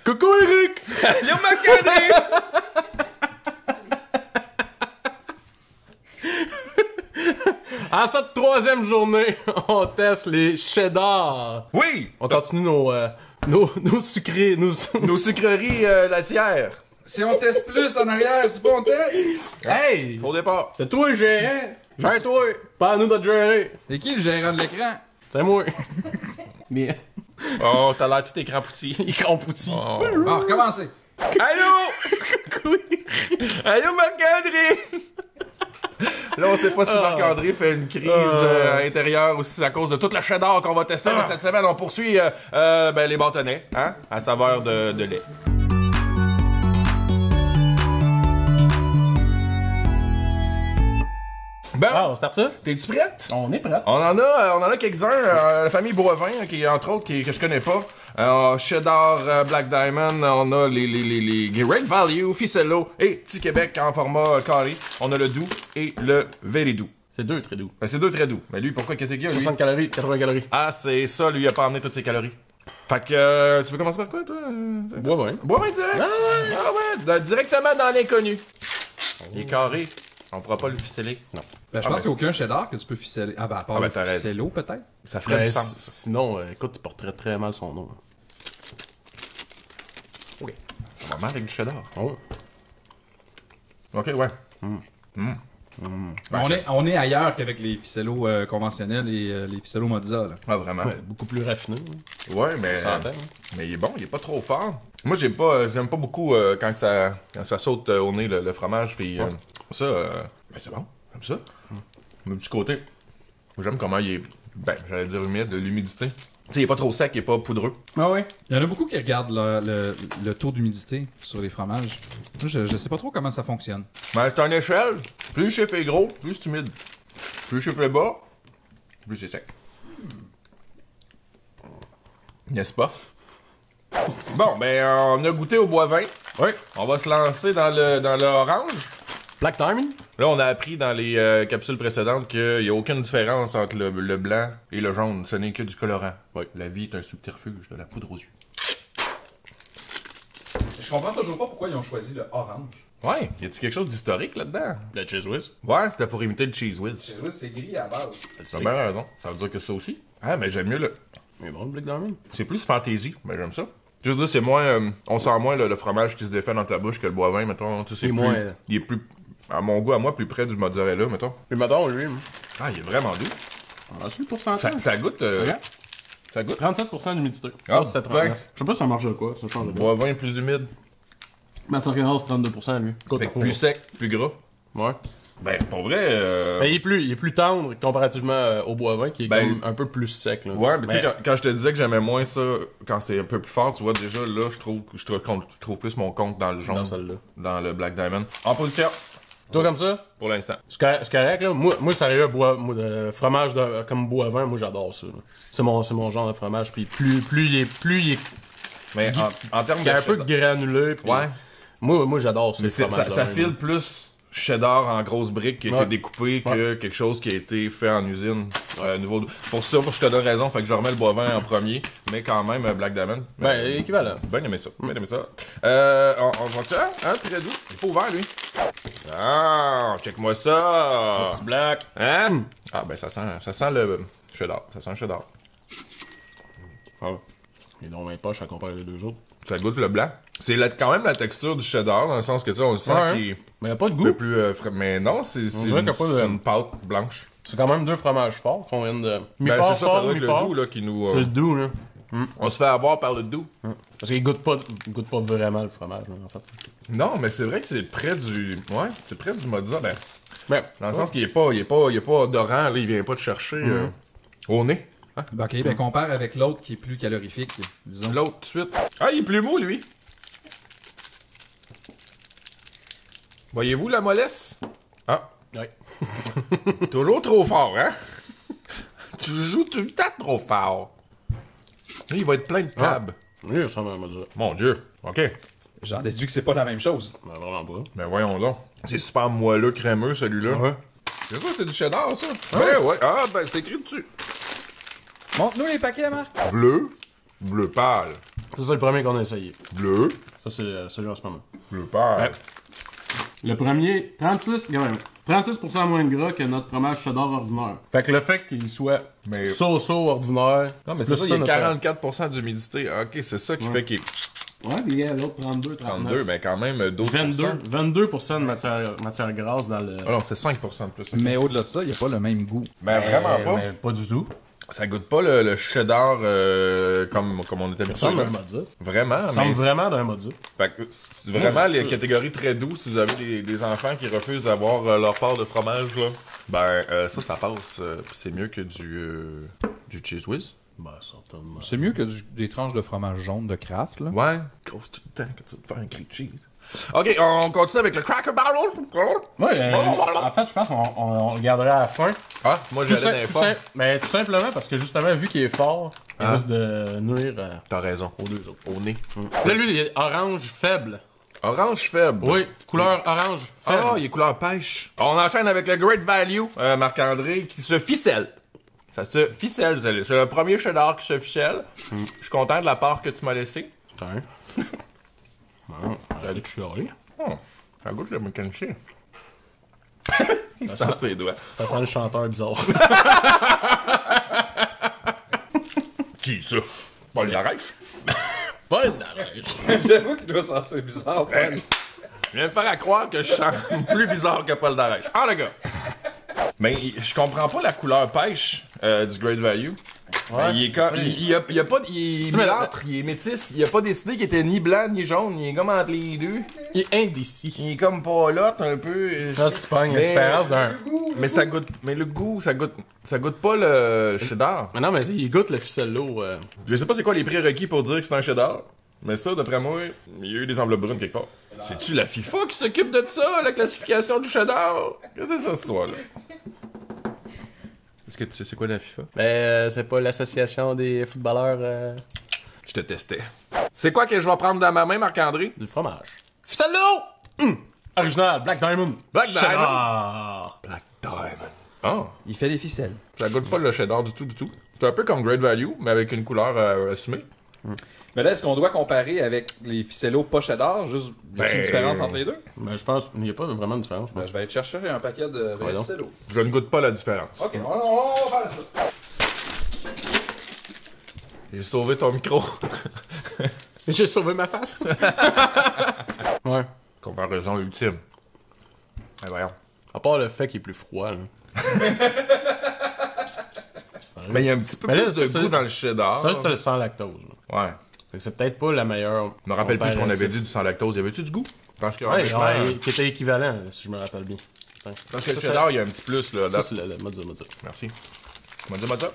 Coucou Eric! Yo Macadé! En cette troisième journée, on teste les cheddar. Oui! On continue nos sucrés, Nos sucreries laitières. Si on teste plus en arrière, c'est pas on teste? Hey! Faux départ. C'est toi le gérant! Gère-toi! Pas à nous de te gérer! C'est qui le gérant de l'écran? C'est moi! Mais... Oh, t'as l'air tout écran pouti. Écran pouti. Oh. Bon, recommencez. Allô? Allô Marc-André? Là, on sait pas si Marc-André fait une crise intérieure ou si c'est à cause de toute la cheddar qu'on va tester. Mais cette semaine, on poursuit les bâtonnets, hein? À saveur de lait. Bon, Ah, on start ça? t'es-tu prête? On est prêt. On en a quelques-uns. La famille Boivin, qui entre autres, que je connais pas. Cheddar, Black Diamond. On a les Great Value, Ficello et Petit Québec en format carré. On a le doux et le very doux. C'est deux très doux. Ben, c'est deux très doux. Mais lui, pourquoi qu'est-ce qu'il y a, lui? 60 calories, 80 calories. Ah, c'est ça, lui, il a pas amené toutes ses calories. Fait que, tu veux commencer par quoi, toi? Bois vin. Boivin direct? Ah ouais, directement dans l'inconnu. Il est carré. On pourra pas le ficeler. Non. Ben, je pense qu'il n'y a aucun cheddar que tu peux ficeler. Ah, ben, à part le t'as raison. ficello, peut-être. Ça ferait Ben, du sens. sinon, écoute, il porterait très mal son nom. Ok. On va mal avec du cheddar. Oh. Ok, ouais. On est ailleurs qu'avec les ficellos conventionnels et les ficellos mozza, là. Ah, vraiment. Ouais, beaucoup plus raffiné. Ouais, mais. Ça entend, Mais il est bon, il est pas trop fort. Moi, j'aime pas beaucoup quand ça saute au nez le fromage. Puis ça, ben c'est bon. J'aime ça. Le petit côté. Moi, j'aime comment il est. Ben, j'allais dire humide, de l'humidité. Tu sais, il est pas trop sec, il est pas poudreux. Ah ouais. Il y en a beaucoup qui regardent le taux d'humidité sur les fromages. Moi, je sais pas trop comment ça fonctionne. Mais c'est une échelle. Plus le chiffre est gros, plus c'est humide. Plus le chiffre est bas, plus c'est sec. N'est-ce pas? Bon, ben, on a goûté au bois vin. Oui. On va se lancer dans le orange. Black Diamond? Là, on a appris dans les capsules précédentes qu'il n'y a aucune différence entre le blanc et le jaune. Ce n'est que du colorant. Oui. La vie est un subterfuge de la poudre aux yeux. Je comprends toujours pas pourquoi ils ont choisi le orange. Ouais, y a-t-il quelque chose d'historique là-dedans? Le Cheese Whiz. Ouais, c'était pour imiter le Cheese Whiz. Chez nous, c'est gris à la base. T'as bien raison. Ça veut dire que ça aussi. Ah, mais j'aime mieux le... Mais bon, le Black Diamond. C'est plus fantaisie, mais j'aime ça. Juste dire, c'est moins... on sent moins le fromage qui se défait dans ta bouche que le bois vin, mettons. Tu sais, c'est Et plus... moins... Il est plus... À mon goût, à moi, plus près du mozzarella, mettons. Mais mettons, lui, Ah, il est vraiment doux. on a su le pourcentage. Ça goûte... Regarde. Ça goûte. 37% d'humidité. Ah, Ah, c'était 39. Je sais pas si ça marche de quoi, ça change de quoi. Bois vin plus humide. Mais c'est 32%, lui. Écoute, Fait que plus sec, plus gras. Ouais. Ben, pour vrai... Mais il est plus tendre comparativement au bois vin, qui est Ben, comme un peu plus sec, là. Ouais, mais tu sais, quand je te disais que j'aimais moins ça, quand c'est un peu plus fort, tu vois, déjà, là, je trouve plus mon compte dans le jaune. Dans celle-là. Dans le Black Diamond. En position, Toi, comme ça? pour l'instant. C'est correct, là. Moi, sérieux, fromage comme bois vin, moi, j'adore ça, là. C'est mon genre de fromage. Puis plus il est Mais en termes il est de un peu cheddar- granulé. Puis Ouais. Moi, j'adore ça, Mais le ça fromage. file plus cheddar en grosses briques qui a été Ouais. découpé que quelque chose qui a été fait en usine. Pour ça, je te donne raison, fait que je remets le bois vin en premier, mais quand même Black Diamond. Ben, équivalent. Ben aimé ça, bien aimé ça. On voit ça, hein, très doux. Il est pas ouvert, lui. Ah, check-moi ça. Petit black. Hein? Ah, ben ça sent le cheddar. Ça sent le cheddar. Ah. Il est dans 20 poches à comparer les deux autres. Ça goûte le blanc. C'est quand même la texture du cheddar, dans le sens que, tu sais, on le sent Ouais, qu'il est Mais il a pas de un goût. peu plus frais. Mais non, c'est dirait qu'il y a pas de- une pâte blanche. C'est quand même deux fromages forts qu'on vient de... Ben, Mi-fort, c'est ça, ça fort, doit être le mi-fort. doux, là, qui nous... C'est le doux, là. On se fait avoir par le doux. Parce qu'il goûte pas vraiment le fromage, là, en fait. Non, mais c'est vrai que c'est près du... Ouais, c'est près du mozza, ben... Mais, Dans le sens qu'il est pas odorant, là, il vient pas te chercher au nez. Ok, ben compare avec l'autre qui est plus calorifique, disons. L'autre, tout de suite. Ah, il est plus mou, lui. Voyez-vous la mollesse? Ah, ouais. toujours trop fort, hein? Tu joues tout le temps trop fort. Là, il va être plein de tab. Oui, ça ressemble à un mozza. Mon Dieu. OK. J'en déduis que c'est pas la même chose. Ben, vraiment pas. Ben voyons donc. C'est super moelleux, crémeux, celui-là. Ouais. C'est quoi, c'est du cheddar, ça? Ben ouais. Ah, ben c'est écrit dessus. Montre-nous les paquets, Marc. Bleu, Bleu pâle. Ça, c'est le premier qu'on a essayé. Bleu. Ça, c'est celui en ce moment. Bleu pâle. Ouais. Le premier, 36% moins de gras que notre fromage cheddar ordinaire. Fait que le fait qu'il soit Mais- so-so ordinaire... Non, mais c'est plus ça, il y a notre- 44% d'humidité. Ok, c'est ça qui fait qu'il est Ouais, puis l'autre 32, 39. 32, mais quand même 12%. 22% de matière grasse dans le... Ah non, c'est 5% de plus. Mais au-delà de ça, il n'y a pas le même goût. Ben, vraiment pas. Mais pas du tout. Ça goûte pas le cheddar comme on était habitué. Ça ressemble à là. un Mozza. Vraiment, Ça ressemble mais vraiment à un Mozza. fait que c'est vraiment Ouais, les c'est- catégories très douces si vous avez des enfants qui refusent d'avoir leur part de fromage là. Ben ça passe. Pis c'est mieux que du Cheese Whiz. Ben, certainement. C'est mieux que des tranches de fromage jaune de Kraft, là. Ouais. Cause tout le temps que tu vas te faire un grilled cheese. Ok, on continue avec le Cracker Barrel. Ouais, en fait, je pense qu'on le garderait à la fin. Ah, moi j'allais dans les formes. Mais tout simplement parce que justement, vu qu'il est fort, il risque de nuire T'as raison. aux deux autres. Au nez. Là, lui, il est orange faible. Orange faible. Oui, couleur orange faible. Ah, il est couleur pêche. On enchaîne avec le Great Value, Marc-André, qui se ficelle. Ça se ficelle, c'est le premier cheddar qui se ficelle. Je suis content de la part que tu m'as laissé. Tiens. Bon, j'allais te chialer. Oh, ça goûte le mécanicien. Il sent ses doigts. Ça sent le chanteur bizarre. Qui ça? Paul Darèche? Pas une arèche. J'avoue qu'il doit sentir bizarre, Paul. Je viens de faire à croire que je sens plus bizarre que Paul Darèche. Ah, le gars! Mais je comprends pas la couleur pêche du Great Value. Ouais, Il est comme, tu sais. il y a pas, il est sais, mais- milâtre, il est métis. Il a pas décidé qu'il était ni blanc ni jaune. Il est comme entre les deux. Il est indécis. Il est comme palotte un peu. Ça, c'est pas une Mais- différence d'un... Mais ça goûte, mais le goût, ça goûte pas le cheddar. Mais non, mais il goûte le ficello. Je sais pas c'est quoi les prérequis pour dire que c'est un cheddar. Mais ça, d'après moi, il y a eu des enveloppes brunes quelque part. C'est-tu la FIFA qui s'occupe de ça, la classification du cheddar? Qu'est-ce que c'est ça, cette histoire-là? Est-ce que tu sais c'est quoi la FIFA? Ben, c'est pas l'association des footballeurs Je te testais. C'est quoi que je vais prendre dans ma main, Marc-André? du fromage. Ficello! Original, Black Diamond. Black Cheddar. Black Diamond. Oh, Il fait les ficelles. ça goûte pas le cheddar du tout, du tout. C'est un peu comme Great Value, mais avec une couleur assumée. Mais là, est-ce qu'on doit comparer avec les ficellos pas cheddar? Juste, y a une différence entre les deux? Ben, je pense qu'il n'y a pas vraiment de différence. Ben, je vais aller chercher un paquet de vrais donc. ficellos. Je ne goûte pas la différence. Ok, on va faire ça. J'ai sauvé ton micro. J'ai sauvé ma face. Ouais. Comparaison ultime. Eh voyons. À part le fait qu'il est plus froid, là. Mais il y a un petit peu Mais là, plus de ça, goût dans le cheddar. Ça, c'était le sans lactose. là. Ouais. Fait que c'est peut-être pas la meilleure. Je me rappelle plus ce qu'on avait comparative. dit du sans lactose. Y avait-tu du goût? Parce que, Ouais, honnêtement, qui était équivalent, si je me rappelle bien. parce que le cheddar, il y a un petit plus, là. Ça, c'est le Mozza. Merci. Mozza.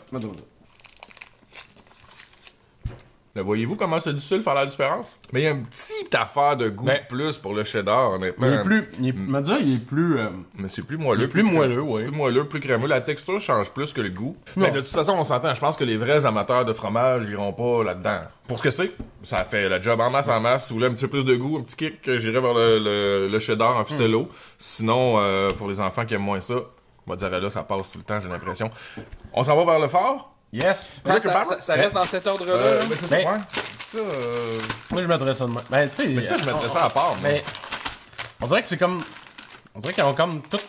Là, voyez-vous comment ce difficile faire la différence? Mais il y a une petite affaire de goût Ben, de plus pour le cheddar, honnêtement. Il est plus. Mozza, il est plus. Mais c'est plus moelleux. Il est plus moelleux, ouais. Plus moelleux, plus crémeux. La texture change plus que le goût. Mais de toute façon, on s'entend. Je pense que les vrais amateurs de fromage iront pas là-dedans. Pour ce que c'est, ça fait la job en masse. Si vous voulez un petit peu plus de goût, un petit kick, j'irai vers le cheddar en ficello. Sinon, pour les enfants qui aiment moins ça, mozzarella, ça passe tout le temps, j'ai l'impression. On s'en va vers le fort? Yes! Là, Cracker Barrel? ça reste dans cet ordre-là. là. Mais c'est ça, Ben, ouais. Ça, Moi, je mettrais ça de même. Ben, tu sais. mais ça, je mettrais ça à part. moi. Mais. On dirait que c'est comme. On dirait qu'ils ont comme toute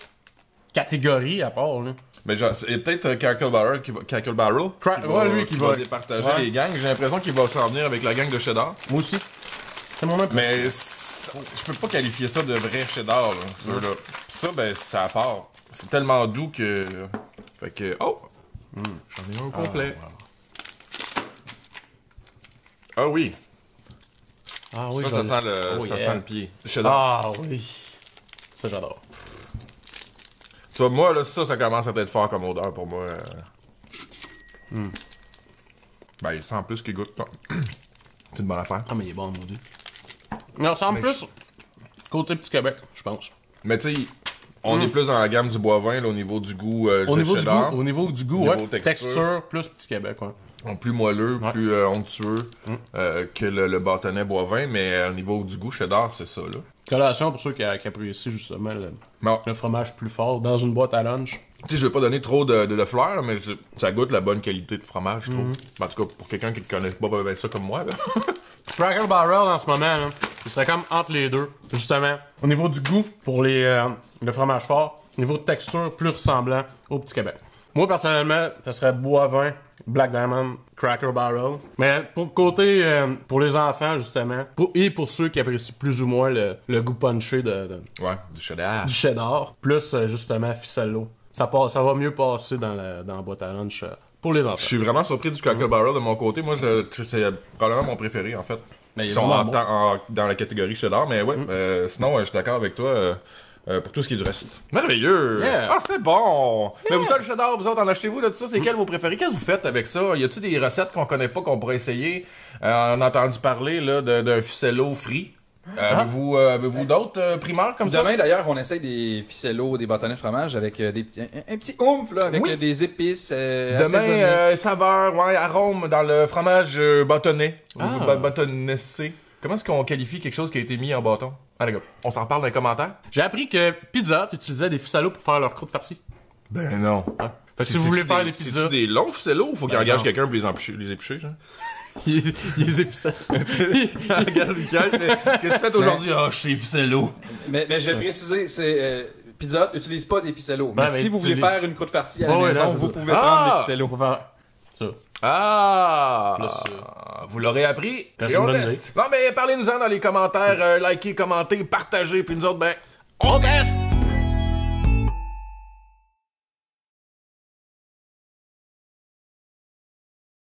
catégorie à part, là. Mais genre, c'est peut-être Cracker Barrel qui va, Ouais, lui qui va- départager Ouais. les gangs. J'ai l'impression qu'il va s'en venir avec la gang de cheddar. Moi aussi. C'est mon même. Mais je peux pas qualifier ça de vrai cheddar, là. Ceux-là. Pis ça, ben, ça part. C'est tellement doux que... Fait que... Oh! J'en ai un complet. Ah oui. Ah oui, ça sent le, Oh, ça yeah. sent le pied. Cheddar. Ah oui. Ça, j'adore. Tu vois, moi, là, ça commence à être fort comme odeur pour moi. Ben, il sent plus qu'il goûte. C'est une bonne affaire. Ah, mais il est bon, maudit. Il ressemble plus côté Petit Québec, je pense. Mais tu sais, on est plus dans la gamme du bois-vin, là, au niveau du goût Au niveau du cheddar. goût, Niveau ouais. Texture plus Petit Québec, ouais. Plus moelleux, Ouais. plus onctueux que le bâtonnet bois-vin, mais au niveau du goût cheddar, c'est ça, là. Collation pour ceux qui apprécient justement Bon, le fromage plus fort dans une boîte à lunch. Tu sais, je veux pas donner trop de fleurs, mais ça goûte la bonne qualité de fromage, je trouve. En tout cas, pour quelqu'un qui ne connaît pas ben ça comme moi, là. Cracker Barrel, en ce moment, là, il serait comme entre les deux, justement. Au niveau du goût, pour le fromage fort, au niveau de texture, plus ressemblant au Petit Québec. Moi, personnellement, ça serait Boivin, Black Diamond, Cracker Barrel. Mais pour le côté, pour les enfants, justement, et pour ceux qui apprécient plus ou moins le goût punché Ouais, du cheddar. du cheddar, plus, justement, Ficello. Ça va mieux passer dans la boîte à lunch pour les Je enfants. suis vraiment surpris du Cracker Barrel de mon côté. Moi, c'est probablement mon préféré, en fait. Mais il est Ils sont vraiment dans la catégorie cheddar, mais ouais. Sinon, je suis d'accord avec toi pour tout ce qui est du reste. Merveilleux! Yeah. Ah, c'était bon! Mais vous, ça, le cheddar, vous autres, en achetez-vous de tout ça? C'est quel vos préférés? Qu'est-ce que vous faites avec ça? Y a-tu des recettes qu'on connaît pas, qu'on pourrait essayer? On a entendu parler là d'un ficello frit. Avez-vous d'autres primeurs comme ça? Demain, d'ailleurs, on essaye des ficellos, des bâtonnets de fromage avec un petit oomph, là, avec des épices assaisonnées. Demain, saveur, ouais, arôme dans le fromage bâtonnet. Bâtonnessé. Comment est-ce qu'on qualifie quelque chose qui a été mis en bâton? Ah, les gars, on s'en parle dans les commentaires? J'ai appris que Pizza Hut utilisait des Ficello pour faire leur croûte farcie. Ben non. Fait que si vous voulez faire des pizzas, C'est-tu des longs ficellos ou faut qu'il engage genre. quelqu'un pour les éplucher, genre? il les épicait. Regarde le gars, qu'est-ce que tu fais aujourd'hui? Ah, je suis ficello. Mais je vais préciser, c'est Pizza Hut utilise pas des ficellos. Mais Ouais, si mais vous tu voulez les- faire une croûte farcie à la Ouais, maison, non, c'est vous ça. pouvez prendre des ficellos. Faut faire ça. Ah! Plus, Vous l'aurez appris. c'est Et on une bonne teste. Non, mais parlez-nous-en dans les commentaires. Likez, commentez, partagez. Puis nous autres, ben, on teste!